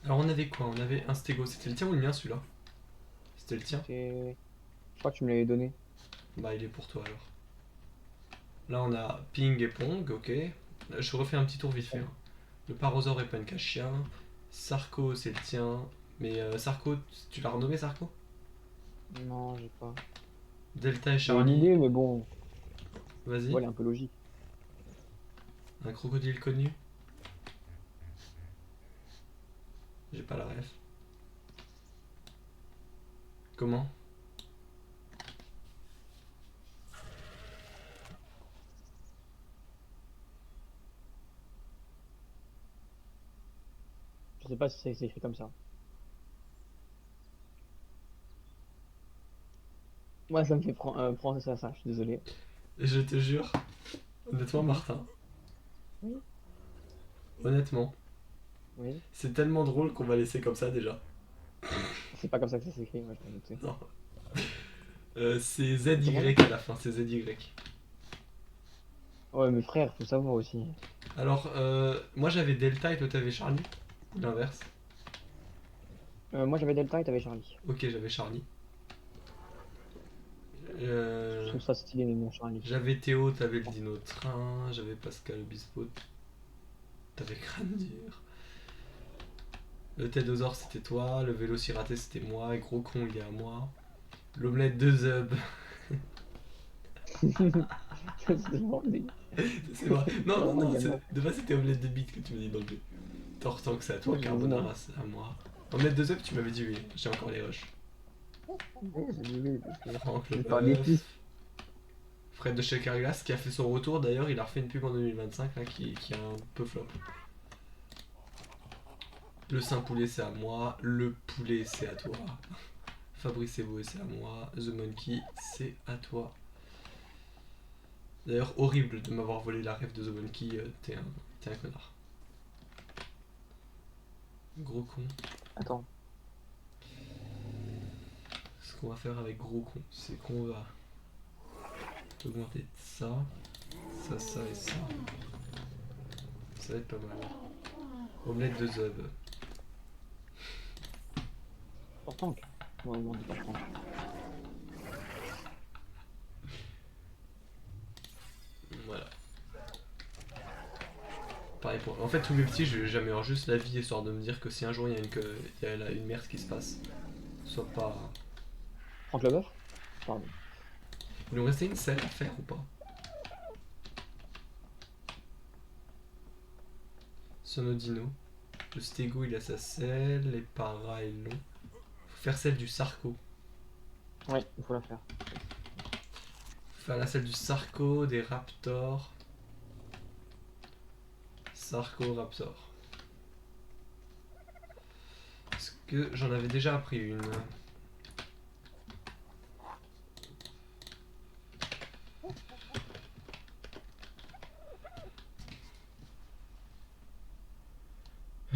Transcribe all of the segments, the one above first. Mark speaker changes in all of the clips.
Speaker 1: Alors on avait quoi? On avait un stégo. C'était le tien ou le mien celui-là? C'était le tien?
Speaker 2: Je crois que tu me l'avais donné.
Speaker 1: Bah il est pour toi alors. Là on a ping et pong, ok. Je refais un petit tour vite fait, hein. Le parosaure et Pankashia. Sarko c'est le tien. Mais Sarko, tu l'as renommé Sarko?
Speaker 2: Non, j'ai pas.
Speaker 1: Delta et
Speaker 2: J'ai une
Speaker 1: Charlie.
Speaker 2: idée, mais bon, tu
Speaker 1: Vas-y.
Speaker 2: vois, elle est un peu logique.
Speaker 1: Un crocodile connu. J'ai pas la ref. Comment?
Speaker 2: Je sais pas si c'est écrit comme ça. Moi, ça me fait prendre ça, je suis désolé.
Speaker 1: Je te jure, honnêtement
Speaker 2: Mhm.
Speaker 1: Martin,
Speaker 2: Oui,
Speaker 1: honnêtement,
Speaker 2: oui.
Speaker 1: c'est tellement drôle qu'on va laisser comme ça déjà.
Speaker 2: C'est pas comme ça que ça s'écrit, moi, je m'en doutais.
Speaker 1: Non. C'est
Speaker 2: C'est comment?
Speaker 1: ZY à la fin, c'est ZY.
Speaker 2: Ouais, mais frère, faut savoir aussi.
Speaker 1: Alors, moi j'avais Delta et toi t'avais Charlie. Ou l'inverse.
Speaker 2: Moi, j'avais Delta et t'avais Charlie.
Speaker 1: Ok, j'avais Charlie.
Speaker 2: Je
Speaker 1: Euh,
Speaker 2: trouve ça stylé, mais mon Charlie.
Speaker 1: j'avais Théo, t'avais le Dino Train. J'avais Pascal Obispo, t'avais Grandir. Le Tedosor c'était toi. Le Vélociraptor c'était moi. Et Gros Con il est à moi. L'omelette de Zub.
Speaker 2: C'est vraiment des...
Speaker 1: C'est vrai.
Speaker 2: C'est
Speaker 1: Non, non,
Speaker 2: vraiment
Speaker 1: non,
Speaker 2: gamin.
Speaker 1: de base c'était omelette de bite que tu m'as dit d'enlever. Tortank c'est à toi,
Speaker 2: Moi, j'ai dit non.
Speaker 1: Carbonara c'est à moi. Omelette de Zub tu m'avais dit oui, j'ai encore les rushs.
Speaker 2: Oui, j'ai dit oui, parce que
Speaker 1: Franck le
Speaker 2: je parle des
Speaker 1: bœuf.
Speaker 2: pistes.
Speaker 1: Fred de Shakerglass qui a fait son retour d'ailleurs, il a refait une pub en 2025 là, qui a un peu flop. Le Saint Poulet c'est à moi, le poulet c'est à toi. Fabrice Eboué c'est à moi, The Monkey c'est à toi. D'ailleurs horrible de m'avoir volé la rêve de The Monkey, t'es un connard. Gros con.
Speaker 2: Attends.
Speaker 1: Ce qu'on va faire avec gros con, c'est qu'on va augmenter ça, ça et ça. Ça va être pas mal. Omelette de Zub.
Speaker 2: Sur tank. Ouais, bon, on dit pas tank.
Speaker 1: Voilà. Pareil pour. En fait, tous mes petits, je vais jamais avoir juste la vie, histoire de me dire que si un jour il y a une merde qui se passe, soit pas.
Speaker 2: Franck Leboeuf? Pardon.
Speaker 1: Il nous restait une selle à faire ou pas? Sonodino. Le Stego il a sa selle, les paras ils l'ont. Faut faire celle du Sarko.
Speaker 2: Ouais, il faut la faire.
Speaker 1: Faut faire la selle du Sarko, des Raptors. Sarko, Raptor. Est-ce que j'en avais déjà appris une?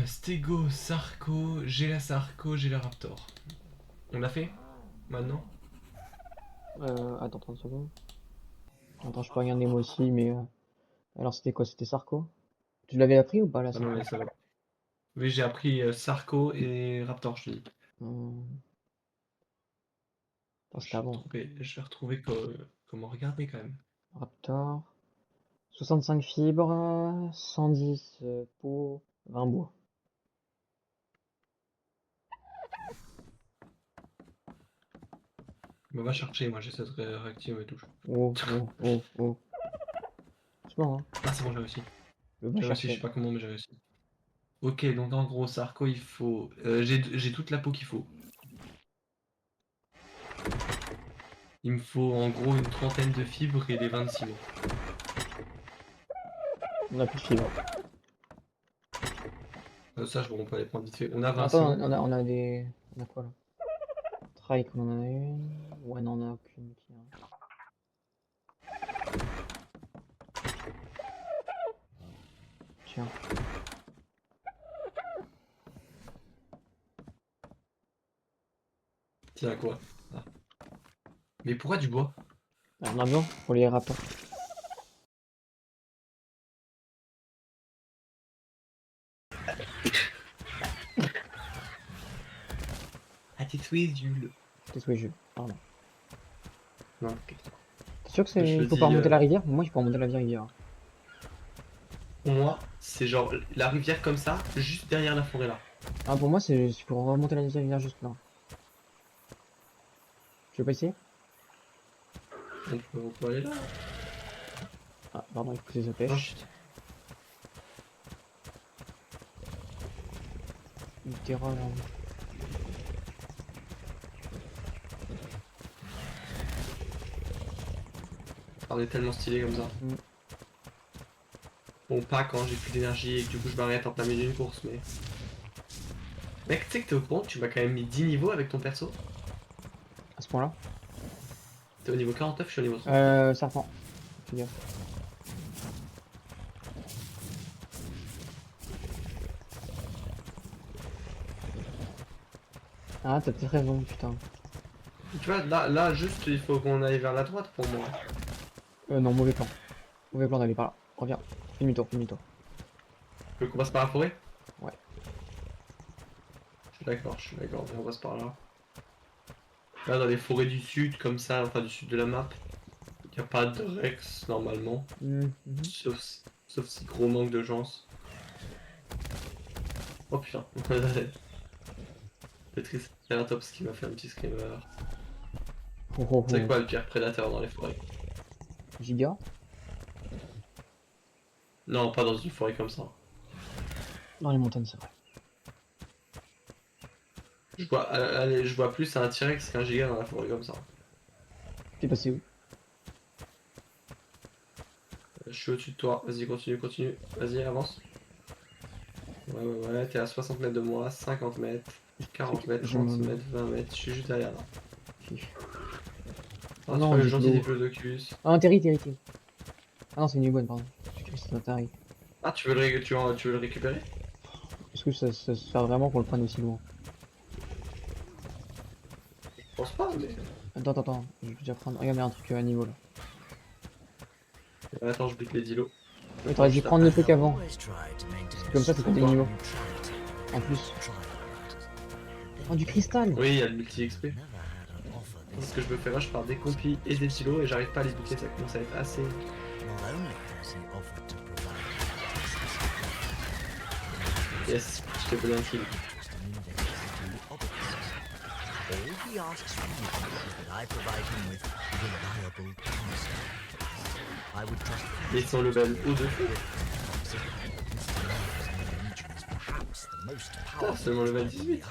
Speaker 1: Stego, Sarko, j'ai la Sarko, j'ai la Raptor. On l'a fait? Maintenant?
Speaker 2: Attends 30 secondes. Attends, je peux regarder moi aussi, mais... Alors, c'était quoi? C'était Sarko? Tu l'avais appris ou pas, la
Speaker 1: Ah non, mais
Speaker 2: Sarko?
Speaker 1: ça va. Oui, j'ai appris Sarko et Raptor, je te dis.
Speaker 2: Attends, c'était avant.
Speaker 1: Je vais retrouver comment regarder quand même.
Speaker 2: Raptor. 65 fibres, 110 peau, 20 bois.
Speaker 1: On va chercher, moi j'essaie de réactiver mes touches.
Speaker 2: Oh, oh, oh, oh. C'est bon, hein.
Speaker 1: Ah, c'est bon, j'ai réussi.
Speaker 2: Le va
Speaker 1: J'ai réussi, je sais
Speaker 2: chercher.
Speaker 1: pas comment, mais j'ai réussi. Ok, donc en gros, Sarko, il faut. J'ai toute la peau qu'il faut. Il me faut en gros une trentaine de fibres et des 26 mots.
Speaker 2: On a plus de fibres.
Speaker 1: Ça, je ne pas les prendre vite fait. On a 20
Speaker 2: Attends,
Speaker 1: ciments.
Speaker 2: on a des... On a quoi, là? Trike, on en a une. Ouais, non, on a aucune. Tiens. Tiens.
Speaker 1: Tiens, quoi? Ah. Mais pourquoi du bois?
Speaker 2: On a besoin pour les raptors.
Speaker 1: tes souhaits, Jules.
Speaker 2: T'es souhait, Jules. Pardon.
Speaker 1: Non, ok.
Speaker 2: T'es sûr que
Speaker 1: Je
Speaker 2: c'est.
Speaker 1: le
Speaker 2: Il faut pas
Speaker 1: dis,
Speaker 2: remonter la rivière? Moi, je peux remonter la rivière.
Speaker 1: pour moi, c'est genre la rivière comme ça, juste derrière la forêt là.
Speaker 2: Ah, pour moi, c'est pour remonter la rivière juste là. Tu veux pas essayer?
Speaker 1: On peut aller là.
Speaker 2: Ah, pardon, écoutez, ça
Speaker 1: Non,
Speaker 2: pêche. Une terre là.
Speaker 1: on est tellement stylé comme ça.
Speaker 2: Mm.
Speaker 1: Bon, pas quand j'ai plus d'énergie et que du coup je m'arrête en plein milieu d'une course, mais. Mec, tu sais que t'es au courant que tu m'as quand même mis 10 niveaux avec ton perso?
Speaker 2: À ce point-là?
Speaker 1: T'es au niveau 49, je suis au niveau 30.
Speaker 2: Serpent. Fais gaffe. Ah, t'as peut-être raison, putain.
Speaker 1: Tu vois, là, juste, il faut qu'on aille vers la droite pour moi.
Speaker 2: Non, mauvais plan. Mauvais plan d'aller par là. Reviens. Fais demi-tour, fais demi-tour.
Speaker 1: Tu veux qu'on passe par la forêt?
Speaker 2: Ouais.
Speaker 1: Je suis d'accord, on passe par là. Là, dans les forêts du sud, comme ça, enfin du sud de la map, il a pas de Rex normalement.
Speaker 2: Mhm.
Speaker 1: Sauf si gros manque de chance. Oh putain. Le Triceratops qui m'a fait un petit screamer.
Speaker 2: Oh, oh,
Speaker 1: C'est
Speaker 2: oh.
Speaker 1: quoi le pire prédateur dans les forêts?
Speaker 2: Giga?
Speaker 1: Non, pas dans une forêt comme ça.
Speaker 2: Dans les montagnes, c'est vrai.
Speaker 1: Allez, je vois plus un T-Rex qu'un giga dans la forêt comme ça.
Speaker 2: T'es passé où?
Speaker 1: Je suis au-dessus de toi. Vas-y, continue. Vas-y, avance. Ouais, t'es à 60 mètres de moi, 50 mètres, 40 mètres,
Speaker 2: Je
Speaker 1: 30
Speaker 2: me-
Speaker 1: mètres, 20 mètres, je suis juste derrière là.
Speaker 2: Oh
Speaker 1: Ah, tu
Speaker 2: non,
Speaker 1: vois le
Speaker 2: du
Speaker 1: gentil
Speaker 2: clos.
Speaker 1: Diplodocus.
Speaker 2: Ah, un Terry. Ah non, c'est une iguane, pardon. J'ai cru que c'était un Terry.
Speaker 1: Ah, tu veux le récupérer?
Speaker 2: Est-ce que ça se fait vraiment qu'on le prenne aussi loin?
Speaker 1: Je pense pas, mais.
Speaker 2: Attends, je vais déjà prendre. Regarde, il y a un truc à niveau là.
Speaker 1: Attends, je bute les dilos.
Speaker 2: Mais t'aurais dû
Speaker 1: je
Speaker 2: prendre le truc
Speaker 3: They'll
Speaker 2: avant.
Speaker 3: always try to maintain
Speaker 2: Comme ça, c'est pas des
Speaker 1: Pourquoi
Speaker 2: niveaux.
Speaker 3: neutrality
Speaker 2: En plus.
Speaker 3: tribal
Speaker 2: Oh, du cristal!
Speaker 1: Oui, il y a le multi-XP.
Speaker 3: never had an offer this
Speaker 1: Ce que je me fais rush par des compis et des dilos et j'arrive pas à les buter, ça commence à être assez.
Speaker 3: not only has he offered to provide
Speaker 1: Yes, je t'ai volé un kill.
Speaker 3: just an investigating obelisks, all he asks from me is that I provide him with reliable counsel. I would trust
Speaker 1: Ils sont level au-dessus.
Speaker 3: this region is perhaps the most
Speaker 1: Ah,
Speaker 3: powerful
Speaker 1: seulement level
Speaker 3: tribe on the
Speaker 1: 18.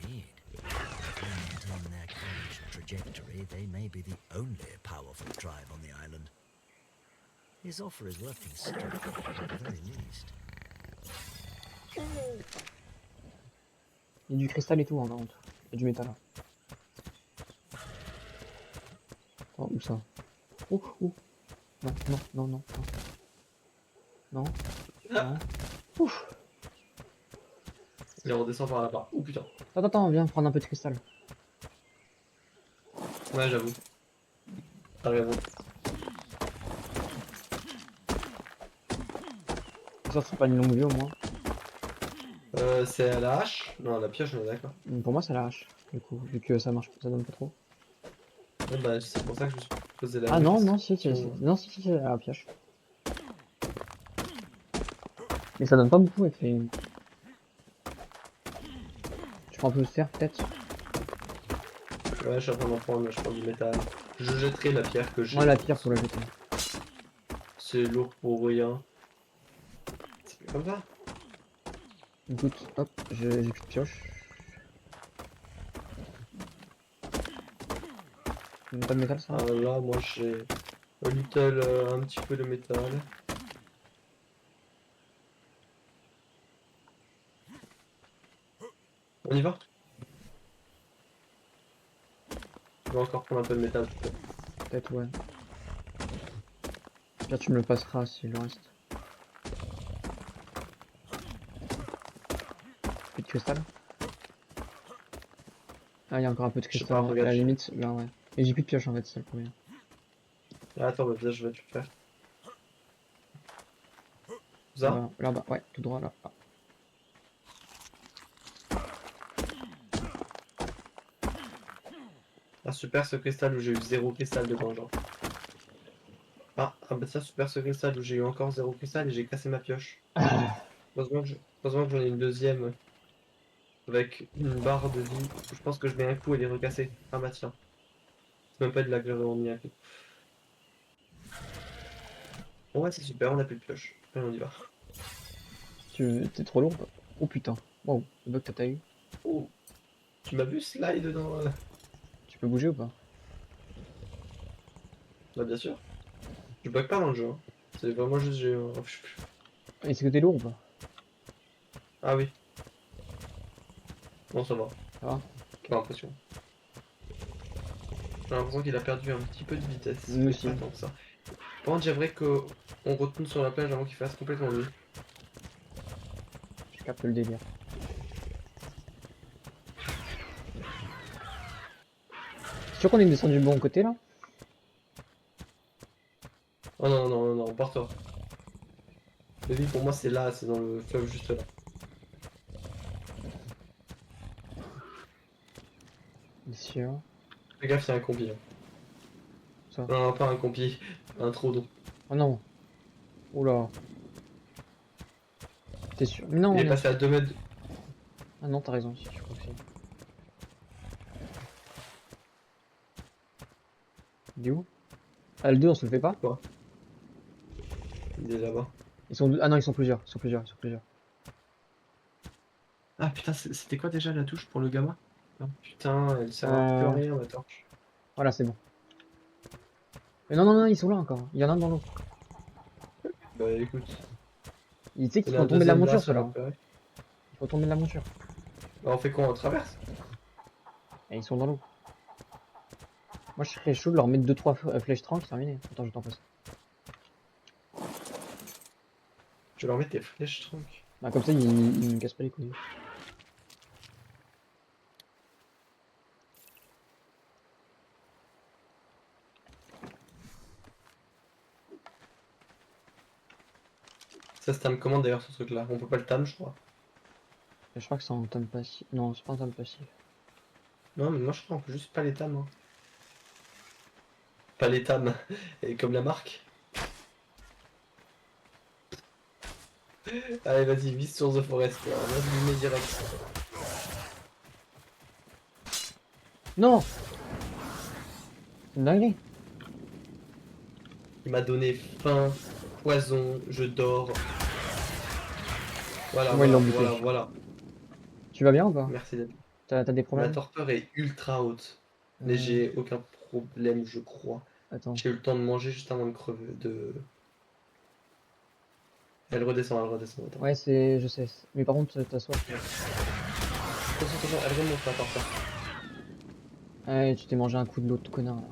Speaker 3: Indeed. If they maintain their current trajectory, they may be the only powerful tribe on the island. His offer is worth considering, at the very least.
Speaker 2: Il y a du cristal et tout, en contre. Il y a du métal là. Oh, où ça? Oh. Non. Non.
Speaker 1: Ah.
Speaker 2: Ouf.
Speaker 1: Il redescend par là-bas. Oh putain.
Speaker 2: Attends, viens prendre un peu de cristal.
Speaker 1: Ouais, j'avoue. T'as raison.
Speaker 2: Ça, c'est pas une longue vue au moins.
Speaker 1: C'est à la hache? Non, à la pioche, on est d'accord.
Speaker 2: Pour moi, ça l'arrache. Du coup, vu que ça marche, ça donne pas trop.
Speaker 1: Bon, bah, c'est pour ça que je me suis posé la
Speaker 2: Ah non,
Speaker 1: question.
Speaker 2: si, à la pioche. Mais ça donne pas beaucoup, elle fait. Tu prends un peu de fer peut-être?
Speaker 1: Ouais, je suis en train d'en prendre, mais je prends du métal. Je jetterai la pierre que j'ai.
Speaker 2: Moi, la pierre pour la jeter.
Speaker 1: C'est lourd pour rien. C'est comme ça.
Speaker 2: Écoute, hop, j'ai plus de pioche. Pas de métal ça?
Speaker 1: Ah, là, moi j'ai un petit peu de métal. On y va? Je vais encore prendre un peu de métal.
Speaker 2: Peut-être, ouais. Là, tu me le passeras s'il en reste. Plus de cristal? Ah, il y a encore un peu de
Speaker 1: Je sais
Speaker 2: cristal,
Speaker 1: pas, regarde,
Speaker 2: à la
Speaker 1: je-
Speaker 2: limite, là, ouais. Et j'ai plus de pioche en fait, c'est ça le problème.
Speaker 1: Ah, attends, bah, déjà, je vais te le faire. Ça?
Speaker 2: Là-bas, ouais, tout droit là. Ah.
Speaker 1: Ah super ce cristal où j'ai eu 0 cristal dedans genre. Ah bah ça super ce cristal où j'ai eu encore 0 cristal et j'ai cassé ma pioche. Heureusement que j'en ai une deuxième avec une barre de vie. Je pense que je mets un coup et les recasser. Ah bah tiens. C'est même pas de la que j'avais mis un coup. Bon ouais c'est super, on a plus de pioche. Allez on y va.
Speaker 2: T'es trop lourd. Oh putain. Wow, le bug que t'as eu.
Speaker 1: Oh, tu m'as vu slide dans...
Speaker 2: Tu peux bouger ou pas?
Speaker 1: Bah bien sûr. Je bug pas dans le jeu. Hein. C'est vraiment juste j'ai...
Speaker 2: Est-ce que t'es lourd ou pas?
Speaker 1: Ah oui. Bon ça va.
Speaker 2: Ça va?
Speaker 1: Pas l'impression. J'ai l'impression qu'il a perdu un petit peu de vitesse.
Speaker 2: Nous
Speaker 1: Mais
Speaker 2: aussi.
Speaker 1: pas tant que ça. Par contre j'aimerais qu'on retourne sur la plage avant qu'il fasse complètement nuit.
Speaker 2: Je capte le délire. C'est sûr qu'on est descendu du bon côté là?
Speaker 1: Oh non, non, non, non, part-toi. Le vie pour moi c'est là, c'est dans le fleuve juste là.
Speaker 2: Sûr.
Speaker 1: Fais gaffe, c'est un combi. Hein.
Speaker 2: Ça.
Speaker 1: Non, pas un combi, un trou d'eau.
Speaker 2: Oh non. Oula. T'es sûr? Mais non,
Speaker 1: Il
Speaker 2: on
Speaker 1: est
Speaker 2: est...
Speaker 1: passé à 2 mètres.
Speaker 2: Ah non, t'as raison, si, je crois que c'est. Il est où? Ah, le 2, on se le fait pas?
Speaker 1: Quoi? Il est là-bas.
Speaker 2: Ils sont... Ah non, ils sont plusieurs, ils sont plusieurs, ils sont plusieurs.
Speaker 1: Ah putain, c'était quoi déjà la touche pour le gamma? Ah, putain, elle sert un peu à
Speaker 2: Euh...
Speaker 1: rien la torche.
Speaker 2: Voilà, c'est bon. Mais non, non, non, ils sont là encore. Il y en a un dans l'eau.
Speaker 1: Bah écoute,
Speaker 2: Tu sais
Speaker 1: il
Speaker 2: qu'ils
Speaker 1: y en a
Speaker 2: font
Speaker 1: un
Speaker 2: tomber de la
Speaker 1: deuxième là,
Speaker 2: monture,
Speaker 1: ça va
Speaker 2: ceux-là.
Speaker 1: repérer.
Speaker 2: Ils font tomber de la monture.
Speaker 1: Bah on fait quoi? On traverse?
Speaker 2: Et ils sont dans l'eau. Moi, je serais chaud de leur mettre 2-3 flèches tranques, c'est terminé. Attends, je t'en passe.
Speaker 1: Je vais leur mettre des flèches trunk.
Speaker 2: Bah, comme ça, ils me cassent pas les couilles.
Speaker 1: Ça se time comment d'ailleurs ce truc là? On peut pas le tam je crois.
Speaker 2: Je crois que c'est en tome passif. Non, c'est pas en tome passif.
Speaker 1: Non mais moi je crois qu'on peut juste pas les tam. Hein. Pas les tam, et comme la marque. Allez vas-y, vise sur The Forest, quoi. On va direct.
Speaker 2: Non! C'est une dinguerie.
Speaker 1: Il m'a donné faim, poison, je dors. Voilà,
Speaker 2: Moi, ils
Speaker 1: voilà,
Speaker 2: l'ont buté.
Speaker 1: voilà, voilà.
Speaker 2: Tu vas bien ou pas?
Speaker 1: Merci d'être.
Speaker 2: T'as des
Speaker 1: Ma
Speaker 2: problèmes?
Speaker 1: torpeur est ultra haute. Mais j'ai aucun problème, je crois.
Speaker 2: Attends.
Speaker 1: J'ai eu le temps de manger juste avant de crever. Elle redescend, elle redescend. Attends.
Speaker 2: Ouais, c'est... Je sais. Mais par contre, t'as soif.
Speaker 1: Attention, attention, elle remonte la torpeur.
Speaker 2: Ouais, tu t'es mangé un coup de l'autre connard, là.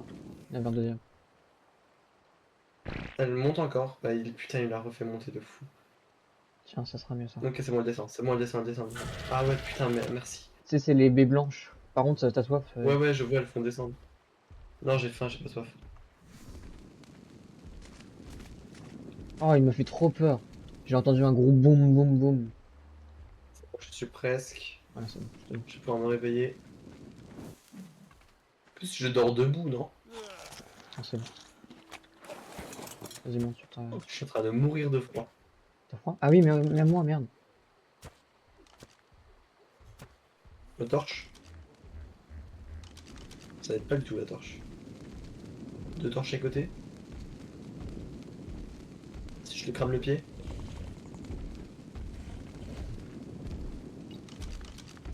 Speaker 2: Il y avait un deuxième.
Speaker 1: Elle monte encore. Bah, putain, il l'a refait monter de fou.
Speaker 2: Tiens, ça sera mieux, ça.
Speaker 1: Ok, c'est bon, elle descend. C'est bon, elle descend, elle descend. Ah ouais, putain, merci.
Speaker 2: Tu sais, c'est les baies blanches. Par contre, t'as soif.
Speaker 1: Ouais, ouais, je vois, elles font descendre. Non, j'ai faim, j'ai pas soif.
Speaker 2: Oh, il m'a fait trop peur. J'ai entendu un gros boum boum boum.
Speaker 1: Je suis presque.
Speaker 2: Voilà, c'est bon, je te le-
Speaker 1: Je vais pouvoir me réveiller. En plus, je dors debout, non?
Speaker 2: Ah, c'est bon. Vas-y, monte sur ta...
Speaker 1: Je suis en train de mourir de froid.
Speaker 2: T'as froid? Ah oui, mais même moi, merde.
Speaker 1: La torche. Ça aide pas du tout la torche. Deux torches à côté. Si je lui crame le pied.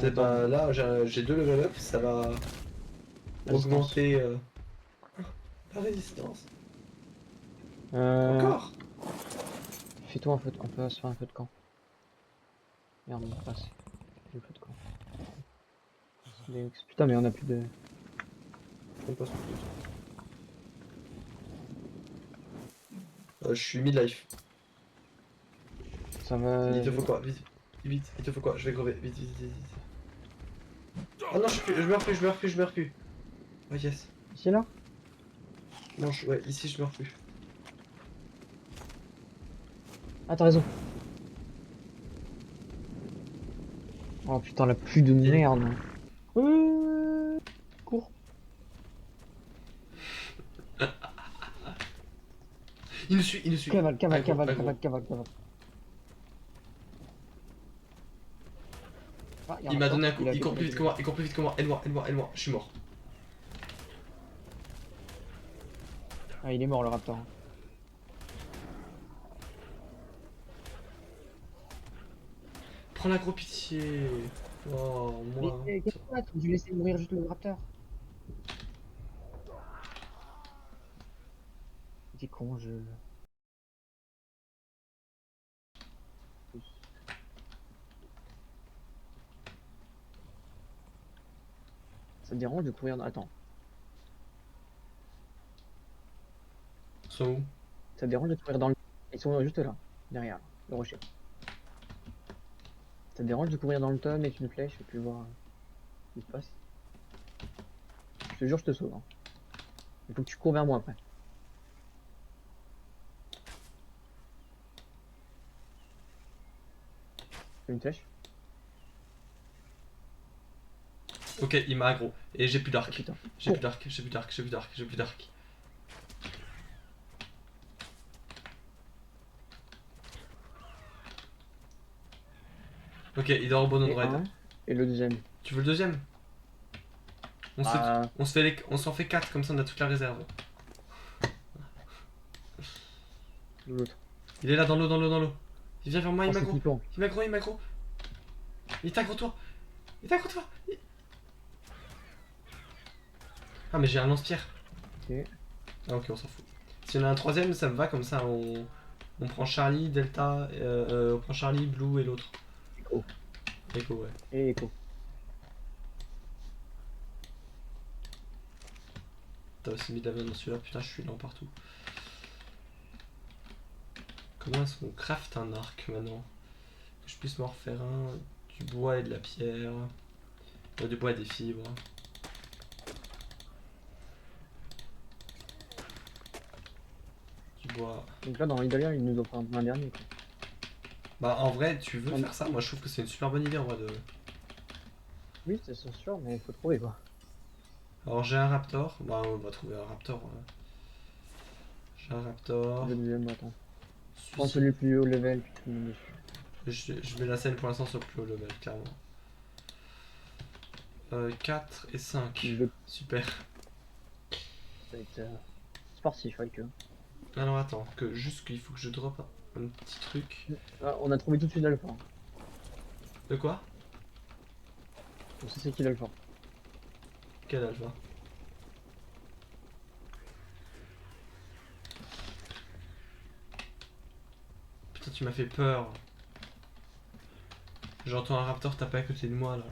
Speaker 1: C'est
Speaker 2: Attends.
Speaker 1: pas là, j'ai 2 level up, ça va
Speaker 2: La
Speaker 1: augmenter la résistance. Encore.
Speaker 2: Fais-toi un feu de... On peut se faire un feu de camp. Merde, on passe. Le feu de camp. Putain, mais on a plus de...
Speaker 1: On passe je suis mid-life.
Speaker 2: Ça va...
Speaker 1: Il te faut quoi? Vite, vite, il te faut quoi? Je vais crever, vite, vite, vite, vite. Oh non, je meurs plus, je meurs plus, je meurs plus. Oh yes.
Speaker 2: Ici, là?
Speaker 1: Non, ouais, ici je meurs plus.
Speaker 2: Ah, t'as raison. Oh putain, la pluie de merde. Cours.
Speaker 1: Il nous suit, il nous suit.
Speaker 2: Cavale, cavale,
Speaker 1: Aggro,
Speaker 2: cavale,
Speaker 1: aggro.
Speaker 2: cavale, cavale, cavale. Ah, y a un
Speaker 1: Il m'a
Speaker 2: raptor,
Speaker 1: donné un coup,
Speaker 2: a
Speaker 1: il court
Speaker 2: fait-
Speaker 1: plus vite que moi, il court plus vite que moi. Aide-moi, aide-moi, aide-moi, je suis mort.
Speaker 2: Ah, il est mort le raptor.
Speaker 1: Prends la gros pitié. Oh,
Speaker 2: Mais
Speaker 1: moi.
Speaker 2: qu'est-ce que t'as dû laisser mourir juste le raptor. C'est con, je... Ça te dérange de courir dans... Attends,
Speaker 1: Ils sont où?
Speaker 2: ça te dérange de courir dans le... Ils sont juste là, derrière, le rocher. Ça te dérange de courir dans le tome avec une flèche et puis voir ce qui se passe? Je te jure, je te sauve. Hein. Il faut que tu cours vers moi après. Fais une flèche.
Speaker 1: Ok, il m'a aggro. Et j'ai plus
Speaker 2: Ah,
Speaker 1: d'arc.
Speaker 2: putain.
Speaker 1: J'ai plus d'arc, j'ai plus d'arc, j'ai plus d'arc, j'ai plus d'arc. Ok, il dort au bon
Speaker 2: Et
Speaker 1: endroit.
Speaker 2: un, et le deuxième.
Speaker 1: Tu veux le deuxième? On,
Speaker 2: Ah,
Speaker 1: on s'en fait 4, comme ça on a toute la réserve.
Speaker 2: l'autre.
Speaker 1: Il est là dans l'eau, dans l'eau, dans l'eau. Il vient vers moi,
Speaker 2: Oh,
Speaker 1: il
Speaker 2: c'est
Speaker 1: m'aggro.
Speaker 2: flippant.
Speaker 1: Il m'aggro, il m'aggro. Il t'aggro toi. Il t'aggro toi. Ah mais j'ai un lance-pierre.
Speaker 2: Ok.
Speaker 1: Ah ok, on s'en fout. Si on a un troisième, ça me va, comme ça on prend Charlie, Delta, on prend Charlie, Blue et l'autre.
Speaker 2: Echo.
Speaker 1: Echo, ouais.
Speaker 2: Et Echo.
Speaker 1: T'as aussi mis de la viande dans celui-là, putain je suis lent partout. Comment est-ce qu'on craft un arc maintenant? Que je puisse m'en refaire un, du bois et de la pierre. Du bois et des fibres. Du bois.
Speaker 2: Donc là, dans Idalia, il nous offre un dernier. Quoi.
Speaker 1: Bah en vrai, tu veux faire ça? Moi je trouve que c'est une super bonne idée en vrai de...
Speaker 2: Oui, c'est sûr, mais il faut trouver quoi.
Speaker 1: Alors j'ai un raptor, bah on va trouver un raptor. Ouais. J'ai un raptor.
Speaker 2: Le deuxième, attends.
Speaker 1: Celui-ci.
Speaker 2: Prends celui le plus haut level, puis tout le monde dessus.
Speaker 1: Je mets la scène pour l'instant sur le plus haut level, clairement. 4 et 5.
Speaker 2: Il veut-
Speaker 1: Super.
Speaker 2: Ça va être sportif avec eux.
Speaker 1: Alors attends, juste qu'il faut que je drop un petit truc.
Speaker 2: Ah, on a trouvé tout de suite l'alpha.
Speaker 1: De quoi?
Speaker 2: On sait c'est qui l'alpha.
Speaker 1: Quel alpha? Putain, tu m'as fait peur. J'entends un raptor taper à côté de moi là.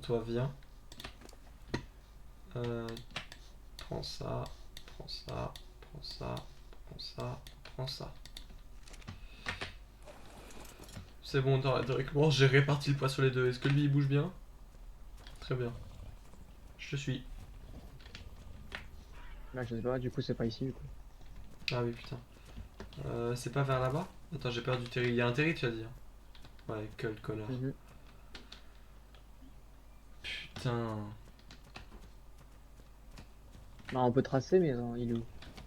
Speaker 1: Toi viens. Prends ça, prends ça, prends ça, prends ça, prends ça. C'est bon, théoriquement j'ai réparti le poids sur les deux. Est-ce que lui il bouge bien? Très bien. Je te suis.
Speaker 2: Là, je sais pas, du coup, c'est pas ici, du coup.
Speaker 1: Ah oui, putain. C'est pas vers là-bas? Attends, j'ai perdu Terry. Il y a un Terry, tu vas dire? Ouais, quel connard.
Speaker 2: Mhm.
Speaker 1: Putain.
Speaker 2: Non, on peut tracer, mais il est où?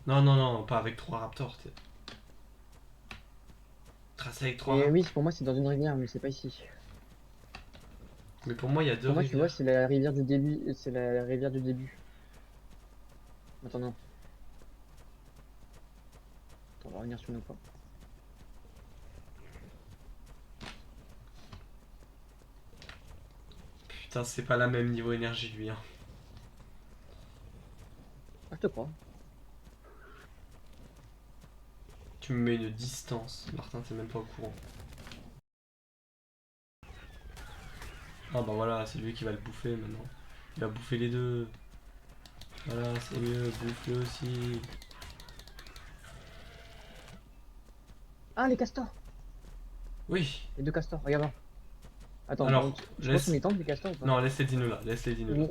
Speaker 1: Non, non, non, pas avec 3 raptors. Tracer avec 3
Speaker 2: Et
Speaker 1: raptors.
Speaker 2: oui, pour moi, c'est dans une rivière, mais c'est pas ici.
Speaker 1: Mais pour moi, il y a deux
Speaker 2: Pour moi, tu vois,
Speaker 1: rivières.
Speaker 2: c'est la rivière du début. C'est la rivière du début. Attends, non. Attends, on va revenir sur nos pas.
Speaker 1: Putain, c'est pas la même niveau énergie, lui. Hein.
Speaker 2: Ah, je te crois.
Speaker 1: Tu me mets une distance. Martin, t'es même pas au courant. Ah bah voilà, c'est lui qui va le bouffer maintenant. Il va bouffer les deux. Voilà, c'est mieux, bouffe-le aussi.
Speaker 2: Ah, les castors!
Speaker 1: Oui.
Speaker 2: Les deux castors, regarde là. Attends,
Speaker 1: Alors,
Speaker 2: je pense qu'on les tente, les castors ou pas?
Speaker 1: Non, laisse les dinos là, laisse les dinos là.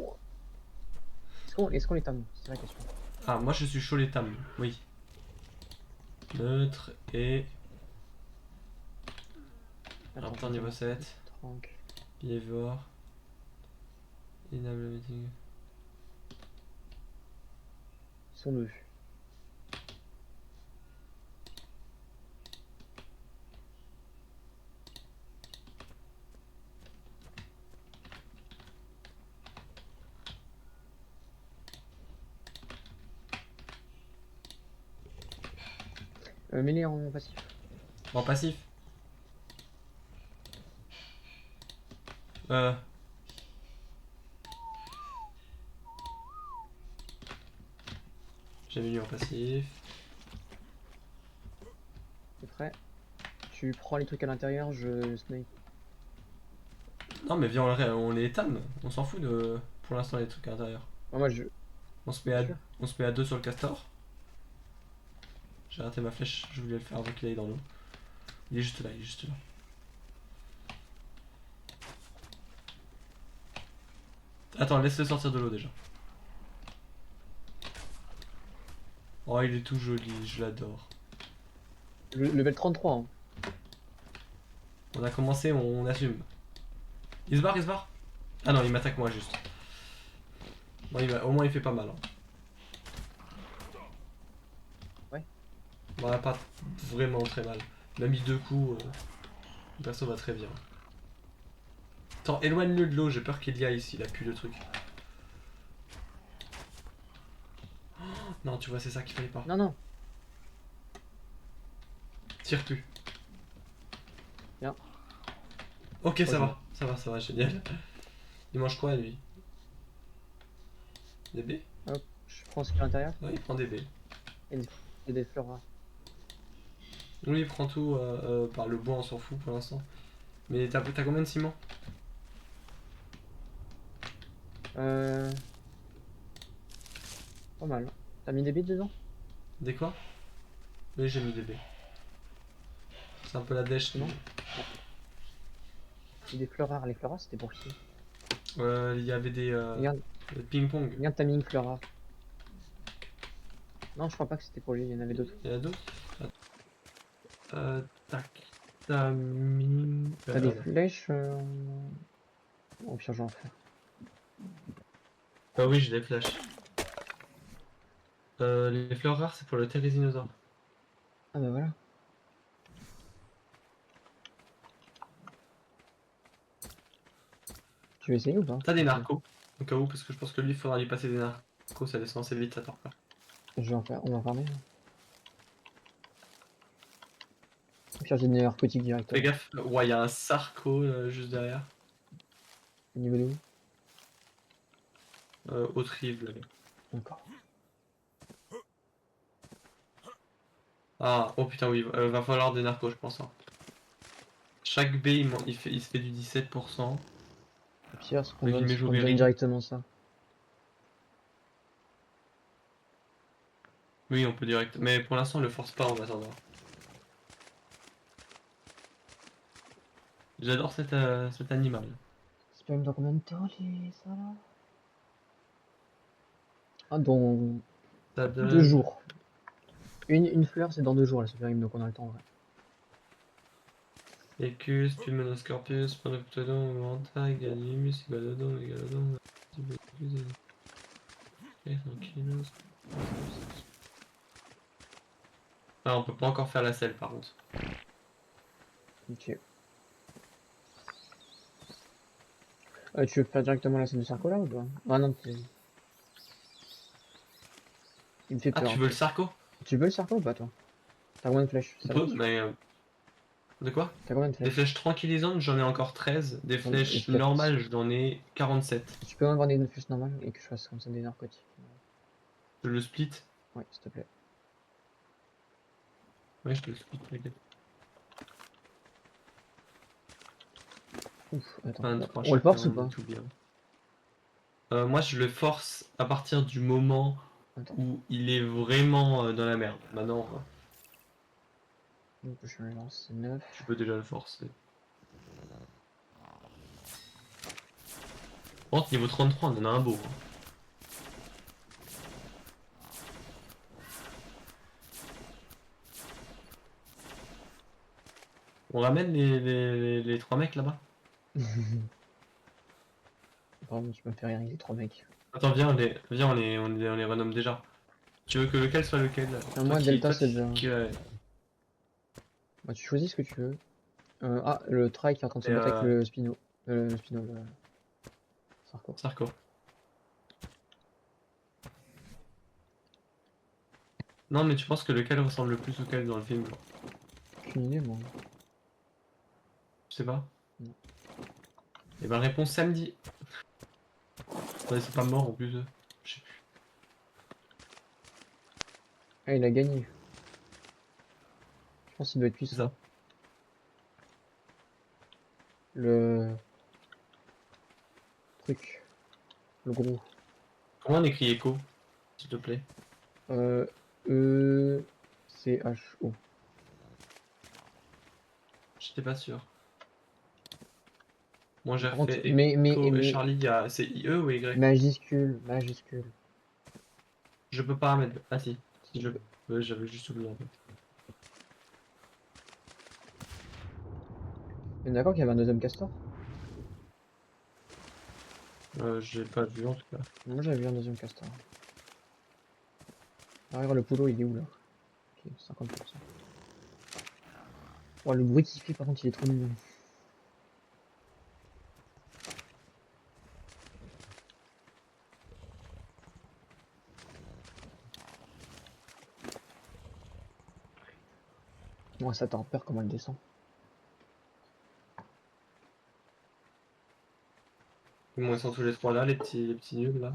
Speaker 2: Est-ce qu'on les tente? C'est la question.
Speaker 1: Ah, moi je suis chaud les tames, oui. Neutre et...
Speaker 2: Attends,
Speaker 1: Raptor niveau 7.
Speaker 2: Tranquille.
Speaker 1: Behavior. Enable meeting.
Speaker 2: Ils sont deux. Mêlée en passif.
Speaker 1: En passif. Euh... J'ai mis lui en passif.
Speaker 2: C'est prêt. Tu prends les trucs à l'intérieur, je snipe.
Speaker 1: Non mais viens, on les tame. On s'en fout de... Pour l'instant les trucs à l'intérieur.
Speaker 2: Moi je.
Speaker 1: On se met à...
Speaker 2: Sûr.
Speaker 1: On se met à 2 sur le castor. J'ai raté ma flèche, je voulais le faire avant qu'il aille dans l'eau. Il est juste là, il est juste là. Attends, laisse-le sortir de l'eau déjà. Oh, il est tout joli, je l'adore.
Speaker 2: Level 33. Hein.
Speaker 1: On a commencé, on assume. Il se barre, il se barre. Ah non, il m'attaque moi juste. Bon, au moins il fait pas mal. Hein.
Speaker 2: Ouais.
Speaker 1: Bon, pas vraiment très mal. Il m'a mis 2 coups. Le perso va très bien. Attends, éloigne-le de l'eau, j'ai peur qu'il y aille ici, il a pu le truc. Oh, non, tu vois, c'est ça qu'il fallait pas.
Speaker 2: Non, non.
Speaker 1: Tire plus.
Speaker 2: Bien.
Speaker 1: Ok, ça va, ça va, génial. Il mange quoi lui? Des baies?
Speaker 2: Hop, je prends ce qu'il y a à l'intérieur.
Speaker 1: Ouais, il prend des baies.
Speaker 2: Et des fleurs rares.
Speaker 1: Oui, il prend tout par le bois, on s'en fout pour l'instant. Mais t'as combien de ciment?
Speaker 2: Pas mal. T'as mis des bits dedans?
Speaker 1: Des quoi? Oui, j'ai mis des baies. C'est un peu la dèche,
Speaker 2: Non. Et des fleurs rares. Les fleurs rares, c'était pour qui?
Speaker 1: Il y avait des
Speaker 2: Regarde,
Speaker 1: ping-pong.
Speaker 2: regarde, t'as mis une fleur rare. Non, je crois pas que c'était pour lui, il y en avait d'autres.
Speaker 1: Il y en a d'autres? Tac. T'as mis...
Speaker 2: T'as des flèches au pire, je vais en faire.
Speaker 1: Ah oui, j'ai des flèches. Les fleurs rares, c'est pour le Therizinosaure.
Speaker 2: Ah bah voilà. Tu veux essayer ou pas?
Speaker 1: T'as des narcos, au cas où, parce que je pense que lui, il faudra lui passer des narcos, ça descend assez vite, ça tord pas.
Speaker 2: Je vais en faire, on va en farmer. Au pire, j'ai des narcotiques direct.
Speaker 1: Fais gaffe, ouais, il y a un Sarco juste derrière.
Speaker 2: Au niveau de où?
Speaker 1: Autre rive, là.
Speaker 2: D'accord.
Speaker 1: Ah, oh putain, oui, va falloir des narcos, je pense. Hein. Chaque baie, il se fait du 17%.
Speaker 2: Au pire, ce qu'on
Speaker 1: Oui,
Speaker 2: donne,
Speaker 1: mais
Speaker 2: c'est
Speaker 1: je
Speaker 2: qu'on
Speaker 1: verrai.
Speaker 2: donne directement ça.
Speaker 1: Oui, on peut direct. Mais pour l'instant, on le force pas, on va attendre. J'adore cet animal.
Speaker 2: C'est pas même dans combien de temps, ça là? Ah, dans
Speaker 1: Ça
Speaker 2: 2
Speaker 1: donne...
Speaker 2: jours. Une fleur, c'est dans 2 jours, là, c'est donc on a le temps, ouais.
Speaker 1: Ecus, Pulmonoscorpius, Panoptodon, Manta, Galimus, Galodon, Megalodon, Tranquillos. Ah, on peut pas encore faire la selle par contre.
Speaker 2: Ok. Tu veux faire directement la scène de Sarko là ou pas? Ah non, il me fait
Speaker 1: Ah,
Speaker 2: peur.
Speaker 1: tu veux le Sarco?
Speaker 2: Tu veux le Sarko ou pas, toi? T'as combien de flèches?
Speaker 1: On
Speaker 2: Ça
Speaker 1: peut,
Speaker 2: va,
Speaker 1: mais... De quoi?
Speaker 2: T'as combien de
Speaker 1: Des
Speaker 2: flèches?
Speaker 1: flèches tranquillisantes, j'en ai encore 13. Des
Speaker 2: Bon,
Speaker 1: flèches
Speaker 2: et
Speaker 1: normales, j'en ai 47.
Speaker 2: Tu peux m'avoir des flèches normales et que je fasse comme ça des narcotiques.
Speaker 1: Je le split.
Speaker 2: Ouais, s'il te plaît.
Speaker 1: Ouais, je te le split, t'inquiète.
Speaker 2: Ouf, attends.
Speaker 1: 23
Speaker 2: On le force ou
Speaker 1: chacun, on
Speaker 2: pas?
Speaker 1: est tout bien. Moi, je le force à partir du moment
Speaker 2: Attends.
Speaker 1: où il est vraiment dans la merde. Maintenant,
Speaker 2: Donc, je le lance, c'est 9.
Speaker 1: tu peux déjà le forcer. Par contre, niveau 33, on en a un beau. Hein. On ramène les trois mecs là-bas.
Speaker 2: Vraiment, tu m'as fait rire avec les 3 mecs.
Speaker 1: Attends, viens, on les renomme déjà. Tu veux que lequel soit lequel?
Speaker 2: Ah, moi, Delta,
Speaker 1: Toi
Speaker 2: c'est déjà.
Speaker 1: qui,
Speaker 2: Bah, tu choisis ce que tu veux. Ah, le Trike qui est en train de se
Speaker 1: et,
Speaker 2: battre avec le Spino. Le Spino, le Sarko.
Speaker 1: Sarko. Non, mais tu penses que lequel ressemble le plus auquel dans le film?
Speaker 2: Aucune idée, moi.
Speaker 1: Je sais pas.
Speaker 2: Non.
Speaker 1: Et ben réponse samedi. Ouais, ils sont pas morts en plus. Je sais plus.
Speaker 2: Ah, il a gagné. Je pense qu'il doit être
Speaker 1: C'est
Speaker 2: puissant.
Speaker 1: ça.
Speaker 2: Le truc. Le gros.
Speaker 1: Comment on écrit Echo, s'il te plaît?
Speaker 2: Euh, E-C-H-O.
Speaker 1: J'étais pas sûr. Moi j'ai
Speaker 2: Par contre,
Speaker 1: refait
Speaker 2: mais,
Speaker 1: Echo et
Speaker 2: mais,
Speaker 1: Charlie, c'est IE ou Y?
Speaker 2: majuscule, majuscule.
Speaker 1: Je peux pas mettre. Ah si,
Speaker 2: Si
Speaker 1: si
Speaker 2: tu
Speaker 1: je
Speaker 2: peux.
Speaker 1: peux. J'avais juste oublié en fait.
Speaker 2: On est d'accord qu'il y avait un deuxième castor?
Speaker 1: J'ai pas vu en tout cas.
Speaker 2: Moi, j'avais vu un deuxième castor. Ah, regarde, le polo, il est où, là? Ok, 50%. Oh, le bruit qu'il fait, par contre, il est trop mignon. Moi, ça t'en peur comment elle descend.
Speaker 1: Bon, ils sont tous les trois là, les petits nuls là.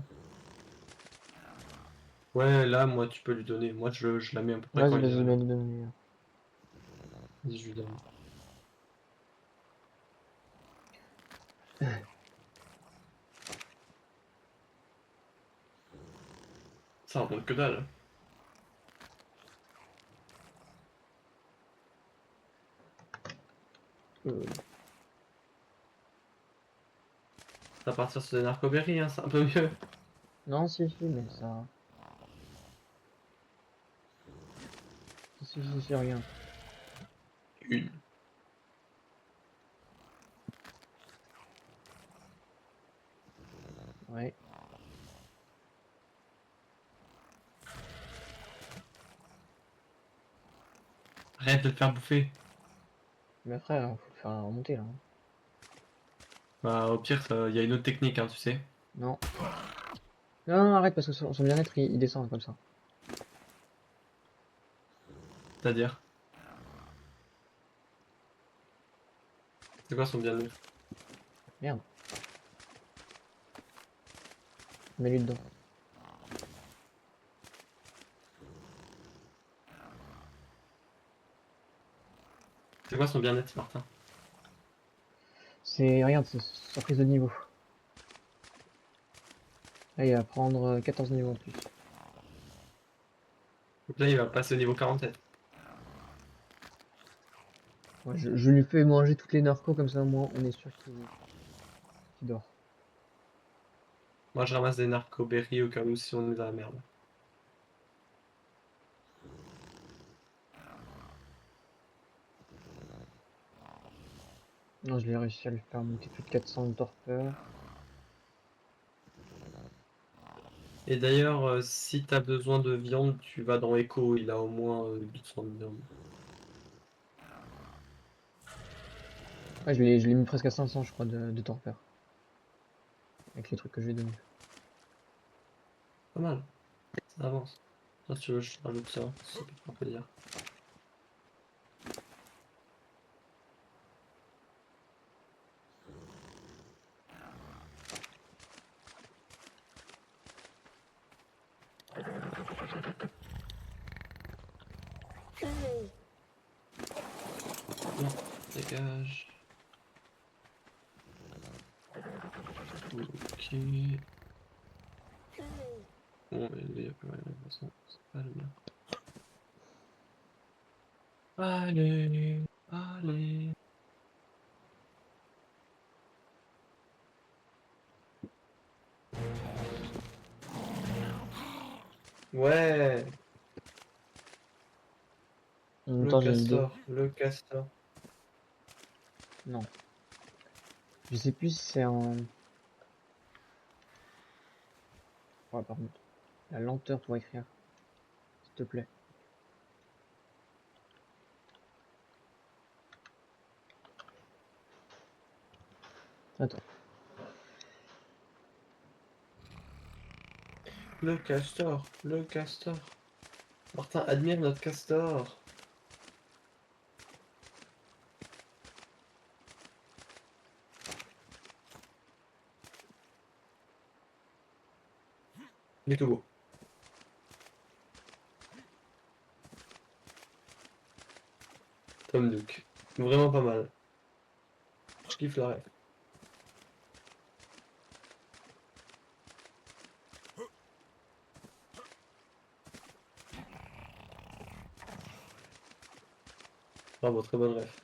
Speaker 1: Ouais, là, moi tu peux lui donner. Moi je la mets à peu près quand
Speaker 2: Vas-y,
Speaker 1: il est
Speaker 2: vas-y,
Speaker 1: là.
Speaker 2: donne.
Speaker 1: Vas-y, je lui donne. Ça remonte que dalle.
Speaker 2: Euh,
Speaker 1: Ça va partir sur des narcoberries, hein, c'est un peu mieux.
Speaker 2: Non, si, mais ça. Si, regarde.
Speaker 1: Une.
Speaker 2: Ouais.
Speaker 1: Arrête de te faire bouffer.
Speaker 2: Mais frère, faut le faire remonter là, hein.
Speaker 1: Bah au pire, il y a une autre technique, hein, tu sais.
Speaker 2: Non. Non, arrête parce que son bien-être il descend comme ça.
Speaker 1: C'est-à-dire, c'est quoi son bien-être?
Speaker 2: Merde. Mets-lui dedans.
Speaker 1: C'est quoi son bien-être, Martin?
Speaker 2: Regarde, c'est sa prise de niveau. Là, il va prendre 14 niveaux en plus.
Speaker 1: Donc là, il va passer au niveau 47.
Speaker 2: Ouais, je lui fais manger toutes les narcos comme ça, au moins on est sûr qu'il dort.
Speaker 1: Moi, je ramasse des narcoberries au cas où si on est dans la merde.
Speaker 2: Non, je l'ai réussi à lui faire monter plus de 400 de torpeur.
Speaker 1: Et d'ailleurs, si t'as besoin de viande, tu vas dans Echo, il a au moins 200 de viande.
Speaker 2: Ouais, je l'ai mis presque à 500, je crois, de torpeur. Avec les trucs que je lui ai donnés.
Speaker 1: Pas mal, ça avance. Ça, si tu veux, je rajoute ça, ça peut te faire plaisir. Non, dégage. Ok. Bon, mais lui, il y a pas mal de façon, c'est pas le mien. Allez, allez. Ouais,
Speaker 2: En même
Speaker 1: le
Speaker 2: temps, j'ai une idée.
Speaker 1: castor, le castor.
Speaker 2: Non. Je sais plus si c'est en... Ouais, par contre, la lenteur pour écrire, s'il te plaît. Attends.
Speaker 1: Le castor, le castor. Martin, admire notre castor. Il est tout beau. Tom Nook. Vraiment pas mal. Je kiffe la ref. Bravo, très bonne ref.